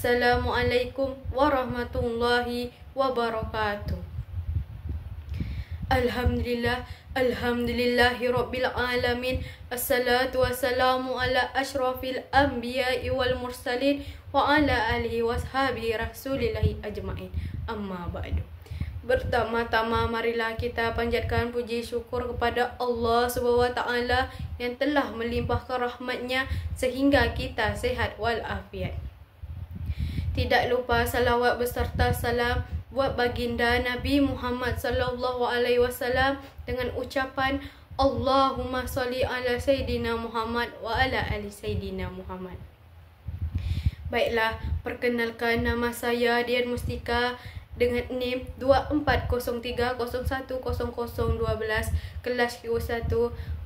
Assalamualaikum warahmatullahi wabarakatuh. Alhamdulillahi rabbil alamin. Assalatu wassalamu ala ashrafil anbiya'i wal mursalin wa ala alihi washabihi rasulillahi ajma'in. Amma ba'du. Pertama-tama marilah kita panjatkan puji syukur kepada Allah SWT yang telah melimpahkan rahmatnya sehingga kita sehat walafiat. Tidak lupa salawat beserta salam buat baginda Nabi Muhammad sallallahu alaihi wasallam dengan ucapan Allahumma sholli ala Sayyidina Muhammad wa ala ali Sayyidina Muhammad. Baiklah, perkenalkan nama saya Dian Mustika dengan NIM 2403010012 kelas Q1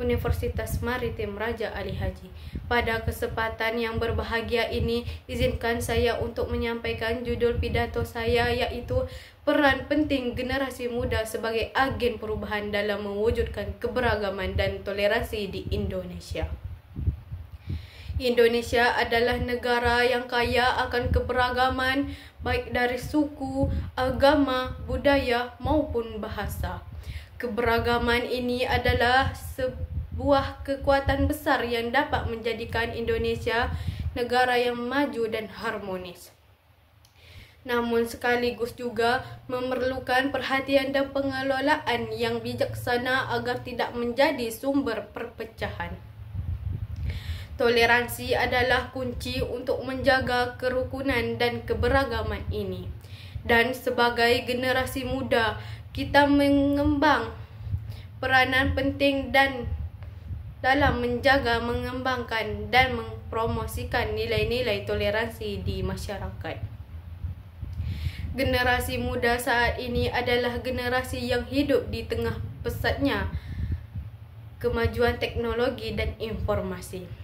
Universitas Maritim Raja Ali Haji. Pada kesempatan yang berbahagia ini, izinkan saya untuk menyampaikan judul pidato saya, yaitu peran penting generasi muda sebagai agen perubahan dalam mewujudkan keberagaman dan toleransi di Indonesia. Indonesia adalah negara yang kaya akan keberagaman, baik dari suku, agama, budaya maupun bahasa. Keberagaman ini adalah sebuah kekuatan besar yang dapat menjadikan Indonesia negara yang maju dan harmonis. Namun sekaligus juga memerlukan perhatian dan pengelolaan yang bijaksana agar tidak menjadi sumber perpecahan. Toleransi adalah kunci untuk menjaga kerukunan dan keberagaman ini. Dan sebagai generasi muda, kita mengembang peranan penting dan dalam menjaga, mengembangkan dan mempromosikan nilai-nilai toleransi di masyarakat. Generasi muda saat ini adalah generasi yang hidup di tengah pesatnya kemajuan teknologi dan informasi.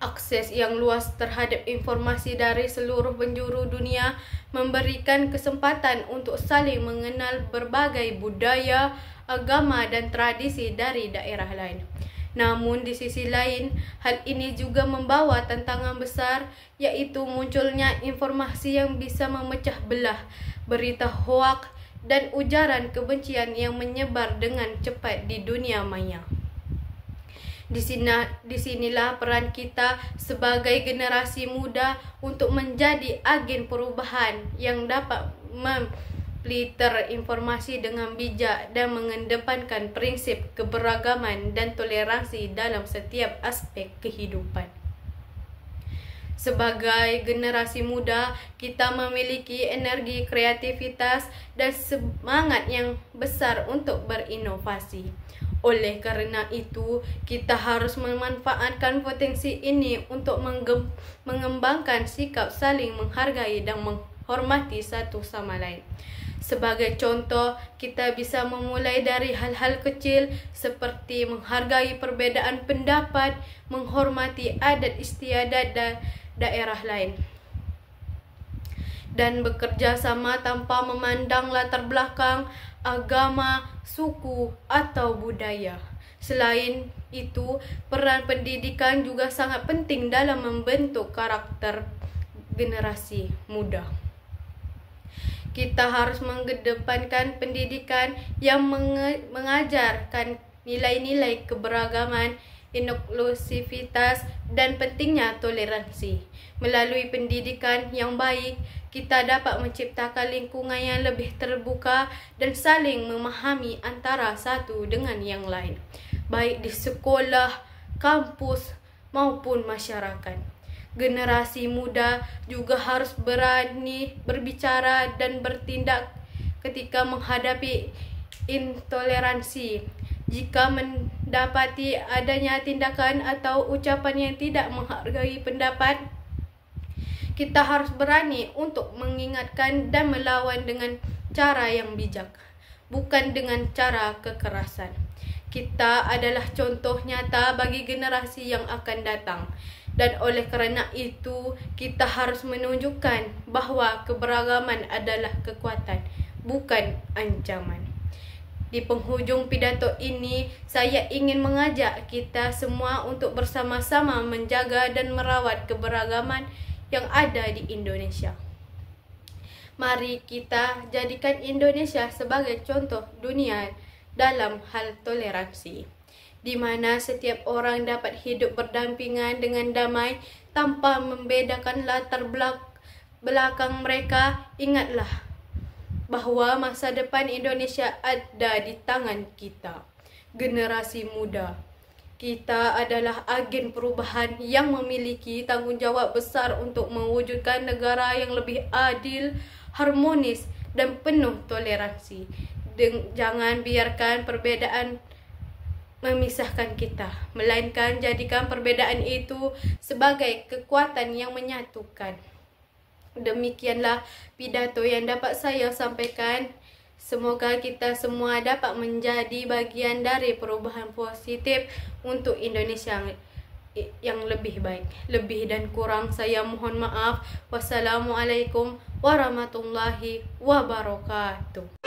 Akses yang luas terhadap informasi dari seluruh penjuru dunia memberikan kesempatan untuk saling mengenal berbagai budaya, agama dan tradisi dari daerah lain. Namun di sisi lain, hal ini juga membawa tantangan besar, yaitu munculnya informasi yang bisa memecah belah, berita hoak dan ujaran kebencian yang menyebar dengan cepat di dunia maya. Disinilah peran kita sebagai generasi muda untuk menjadi agen perubahan yang dapat memfilter informasi dengan bijak dan mengedepankan prinsip keberagaman dan toleransi dalam setiap aspek kehidupan. Sebagai generasi muda, kita memiliki energi, kreativitas dan semangat yang besar untuk berinovasi. Oleh karena itu, kita harus memanfaatkan potensi ini untuk mengembangkan sikap saling menghargai dan menghormati satu sama lain. Sebagai contoh, kita bisa memulai dari hal-hal kecil seperti menghargai perbedaan pendapat, menghormati adat istiadat daerah lain, dan bekerja sama tanpa memandang latar belakang, agama, suku, atau budaya. Selain itu, peran pendidikan juga sangat penting dalam membentuk karakter generasi muda. Kita harus mengedepankan pendidikan yang mengajarkan nilai-nilai keberagaman, inklusivitas, dan pentingnya toleransi. Melalui pendidikan yang baik, kita dapat menciptakan lingkungan yang lebih terbuka dan saling memahami antara satu dengan yang lain, baik di sekolah, kampus, maupun masyarakat. Generasi muda juga harus berani berbicara dan bertindak ketika menghadapi intoleransi. Jika mendapati adanya tindakan atau ucapan yang tidak menghargai pendapat, kita harus berani untuk mengingatkan dan melawan dengan cara yang bijak, bukan dengan cara kekerasan. Kita adalah contoh nyata bagi generasi yang akan datang. Dan oleh kerana itu, kita harus menunjukkan bahawa keberagaman adalah kekuatan, bukan ancaman. Di penghujung pidato ini, saya ingin mengajak kita semua untuk bersama-sama menjaga dan merawat keberagaman yang ada di Indonesia. Mari kita jadikan Indonesia sebagai contoh dunia dalam hal toleransi, di mana setiap orang dapat hidup berdampingan dengan damai tanpa membedakan latar belakang mereka. Ingatlah bahwa masa depan Indonesia ada di tangan kita, generasi muda. Kita adalah agen perubahan yang memiliki tanggung jawab besar untuk mewujudkan negara yang lebih adil, harmonis, dan penuh toleransi. Jangan biarkan perbedaan memisahkan kita, melainkan jadikan perbedaan itu sebagai kekuatan yang menyatukan. Demikianlah pidato yang dapat saya sampaikan. Semoga kita semua dapat menjadi bagian dari perubahan positif untuk Indonesia yang lebih baik. Lebih dan kurang saya mohon maaf. Wassalamualaikum warahmatullahi wabarakatuh.